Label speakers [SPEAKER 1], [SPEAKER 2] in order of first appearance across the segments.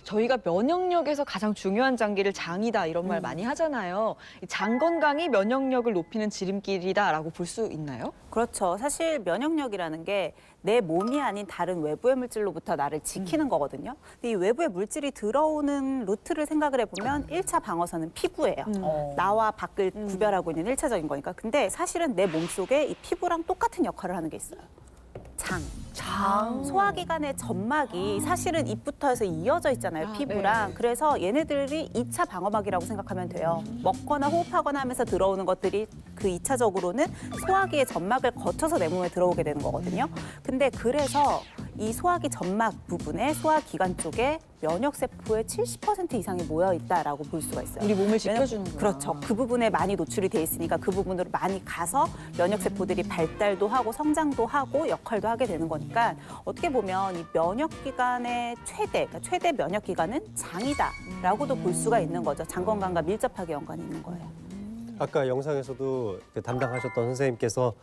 [SPEAKER 1] 저희가 면역력에서 가장 중요한 장기를 장이다 이런 말 많이 하잖아요. 이 장 건강이 면역력을 높이는 지름길이다라고 볼 수 있나요?
[SPEAKER 2] 그렇죠. 사실 면역력이라는 게 내 몸이 아닌 다른 외부의 물질로부터 나를 지키는 거거든요. 근데 이 외부의 물질이 들어오는 루트를 생각을 해보면 1차 방어선은 피부예요. 나와 밖을 구별하고 있는 1차적인 거니까. 근데 사실은 내 몸속에 이 피부랑 똑같은 역할을 하는 게 있어요. 장. 소화기관의 점막이 사실은 입부터 해서 이어져 있잖아요, 피부랑.
[SPEAKER 1] 네.
[SPEAKER 2] 그래서 얘네들이 2차 방어막이라고 생각하면 돼요. 먹거나 호흡하거나 하면서 들어오는 것들이 그 2차적으로는 소화기의 점막을 거쳐서 내 몸에 들어오게 되는 거거든요. 근데 그래서 이 소화기 점막 부분에 소화기관 쪽에 면역세포의 70% 이상이 모여있다라고 볼 수가 있어요.
[SPEAKER 1] 우리 몸을 지켜주는구나.
[SPEAKER 2] 그렇죠. 그 부분에 많이 노출이 돼 있으니까 그 부분으로 많이 가서 면역세포들이 발달도 하고 성장도 하고 역할도 하게 되는 거니까 어떻게 보면 이 면역기관의 그러니까 최대 면역기관은 장이다라고도 볼 수가 있는 거죠. 장 건강과 밀접하게 연관이 있는 거예요.
[SPEAKER 3] 아까 영상에서도 담당하셨던 선생님께서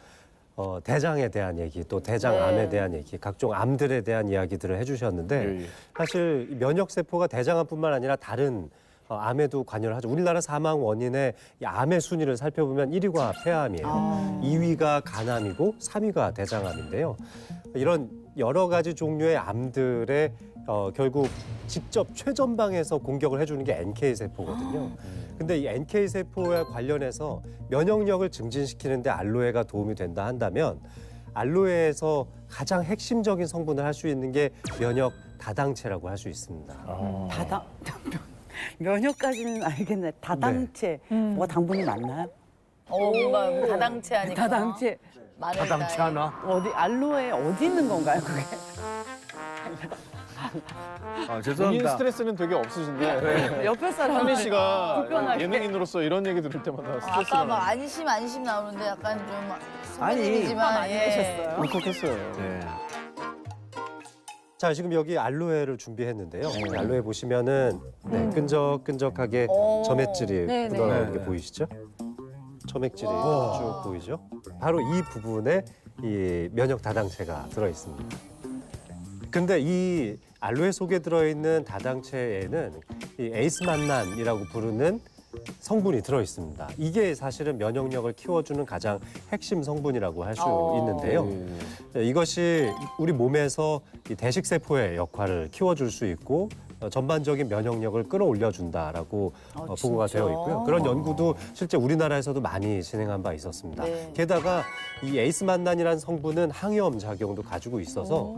[SPEAKER 3] 대장에 대한 얘기, 또 대장암에 대한 얘기, 각종 암들에 대한 이야기들을 해주셨는데 사실 이 면역세포가 대장암뿐만 아니라 다른 암에도 관여를 하죠. 우리나라 사망 원인의 이 암의 순위를 살펴보면 1위가 폐암이에요. 2위가 간암이고 3위가 대장암인데요. 이런 여러 가지 종류의 암들의 결국 직접 최전방에서 공격을 해주는 게 NK세포거든요. 근데 이 NK세포와 관련해서 면역력을 증진시키는 데 알로에가 도움이 된다 한다면 알로에에서 가장 핵심적인 성분을 할 수 있는 게 면역 다당체라고 할 수 있습니다.
[SPEAKER 4] 면역까지는 알겠네. 다당체. 뭐가 당분이 많나요?
[SPEAKER 5] 뭔가 다당체 하니까.
[SPEAKER 4] 다당체.
[SPEAKER 6] 다당치 않아?
[SPEAKER 4] 어디 알로에 어디 있는 건가요, 그게?
[SPEAKER 6] 아,
[SPEAKER 7] 본인
[SPEAKER 6] 죄송합니다.
[SPEAKER 7] 스트레스는 되게 없으신데
[SPEAKER 4] 옆에 사람
[SPEAKER 7] 현미 씨가
[SPEAKER 4] 불편하게.
[SPEAKER 7] 예능인으로서 이런 얘기 들을 때마다 스트레스가
[SPEAKER 5] 아까 막
[SPEAKER 7] 많이
[SPEAKER 5] 안심 나오는데 약간 좀
[SPEAKER 4] 아니,
[SPEAKER 5] 선배님이지만
[SPEAKER 4] 많이 내셨어요.
[SPEAKER 7] 울컥했어요.
[SPEAKER 6] 네.
[SPEAKER 3] 자, 지금 여기 알로에를 준비했는데요. 알로에 보시면은 끈적끈적하게 점액질이
[SPEAKER 1] 네, 네.
[SPEAKER 3] 묻어나오는 게
[SPEAKER 6] 네.
[SPEAKER 3] 보이시죠? 점액질이 쭉 보이죠? 바로 이 부분에 이 면역 다당체가 들어 있습니다. 근데 이 알로에 속에 들어있는 다당체에는 이 에이스만난이라고 부르는 성분이 들어 있습니다. 이게 사실은 면역력을 키워주는 가장 핵심 성분이라고 할 수 있는데요. 이것이 우리 몸에서 이 대식세포의 역할을 키워줄 수 있고 전반적인 면역력을 끌어올려준다라고 보고가 되어 있고요. 그런 연구도 실제 우리나라에서도 많이 진행한 바 있었습니다.
[SPEAKER 5] 네.
[SPEAKER 3] 게다가 이 에이스만난이라는 성분은 항염 작용도 가지고 있어서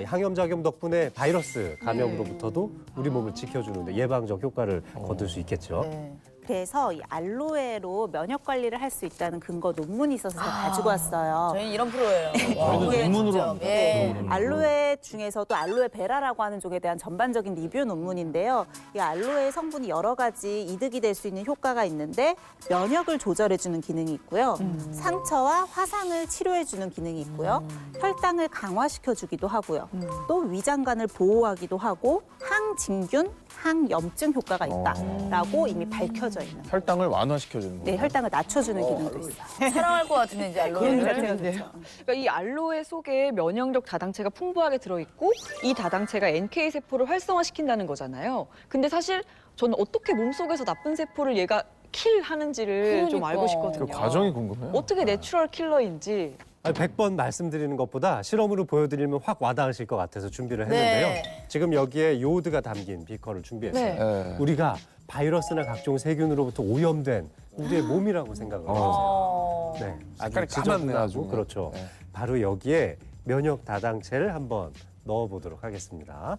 [SPEAKER 3] 항염 작용 덕분에 바이러스 감염으로부터도 우리 몸을 지켜주는데 예방적 효과를 거둘 수 있겠죠.
[SPEAKER 5] 네.
[SPEAKER 2] 그래서 이 알로에로 면역 관리를 할 수 있다는 근거 논문이 있어서 제가 가지고 왔어요.
[SPEAKER 5] 저희는 이런 프로예요.
[SPEAKER 7] 저희는 논문으로
[SPEAKER 5] 합니다. 예.
[SPEAKER 2] 알로에 중에서도 알로에 베라라고 하는 쪽에 대한 전반적인 리뷰 논문인데요. 이 알로에 성분이 여러 가지 이득이 될 수 있는 효과가 있는데 면역을 조절해주는 기능이 있고요. 상처와 화상을 치료해주는 기능이 있고요. 혈당을 강화시켜주기도 하고요. 또 위장관을 보호하기도 하고 항진균, 항염증 효과가 있다라고 이미 밝혀져 있는.
[SPEAKER 7] 혈당을 완화시켜주는 거예요.
[SPEAKER 2] 네, 혈당을 낮춰주는 기능도 있어요.
[SPEAKER 5] 사랑할 것 같은데 이제 알로에.
[SPEAKER 1] 그러니까 이 알로에 속에 면역력 다당체가 풍부하게 들어있고 이 다당체가 NK 세포를 활성화시킨다는 거잖아요. 근데 사실 저는 어떻게 몸속에서 나쁜 세포를 얘가 킬하는지를 좀 알고
[SPEAKER 5] 그러니까.
[SPEAKER 1] 싶거든요.
[SPEAKER 7] 그 과정이 궁금해요.
[SPEAKER 1] 어떻게 내추럴 킬러인지.
[SPEAKER 3] 100번 말씀드리는 것보다 실험으로 보여드리면 확 와닿으실 것 같아서 준비를 했는데요.
[SPEAKER 5] 네.
[SPEAKER 3] 지금 여기에 요오드가 담긴 비커를 준비했어요.
[SPEAKER 1] 네.
[SPEAKER 7] 네.
[SPEAKER 3] 우리가 바이러스나 각종 세균으로부터 오염된 우리의 몸이라고 생각을 해보세요. 네, 아주
[SPEAKER 7] 색깔이 까맣네,
[SPEAKER 3] 지저분하고
[SPEAKER 7] 아주.
[SPEAKER 3] 그렇죠.
[SPEAKER 7] 네.
[SPEAKER 3] 바로 여기에 면역 다당체를 한번 넣어보도록 하겠습니다.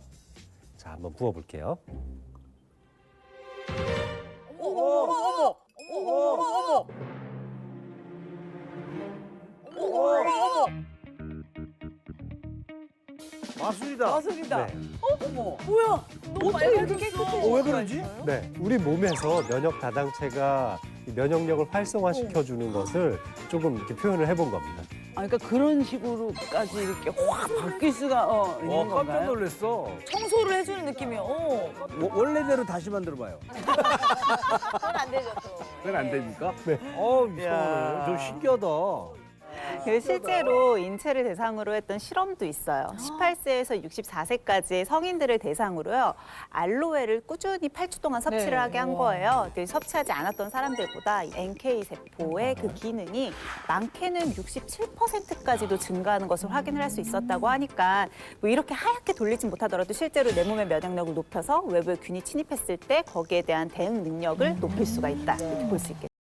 [SPEAKER 3] 자, 한번 부어볼게요.
[SPEAKER 6] 마술이다.
[SPEAKER 4] 마술이다.
[SPEAKER 3] 네.
[SPEAKER 4] 뭐야?
[SPEAKER 1] 너무 빨갛게 깨끗해졌어요.
[SPEAKER 6] 왜 그러지?
[SPEAKER 3] 네, 우리 몸에서 면역 다당체가 이 면역력을 활성화시켜주는 것을 조금 이렇게 표현을 해본 겁니다.
[SPEAKER 4] 아, 그러니까 그런 식으로까지 이렇게 확 바뀔 수가 있는
[SPEAKER 6] 깜짝
[SPEAKER 4] 건가요?
[SPEAKER 6] 놀랐어.
[SPEAKER 5] 청소를 해주는 느낌이요.
[SPEAKER 6] 원래대로 다시 만들어봐요.
[SPEAKER 5] 그건 안 되죠 또.
[SPEAKER 6] 그건 안
[SPEAKER 5] 예.
[SPEAKER 6] 되니까?
[SPEAKER 3] 네.
[SPEAKER 6] 이상하네. 좀 신기하다.
[SPEAKER 2] 그 실제로 인체를 대상으로 했던 실험도 있어요. 18세에서 64세까지의 성인들을 대상으로요. 알로에를 꾸준히 8주 동안 섭취를
[SPEAKER 1] 네.
[SPEAKER 2] 하게 한 거예요. 그 섭취하지 않았던 사람들보다 NK 세포의 그 기능이 많게는 67%까지도 증가하는 것을 확인을 할 수 있었다고 하니까 뭐 이렇게 하얗게 돌리진 못하더라도 실제로 내 몸의 면역력을 높여서 외부의 균이 침입했을 때 거기에 대한 대응 능력을 높일 수가 있다. 이렇게 볼 수 있겠죠.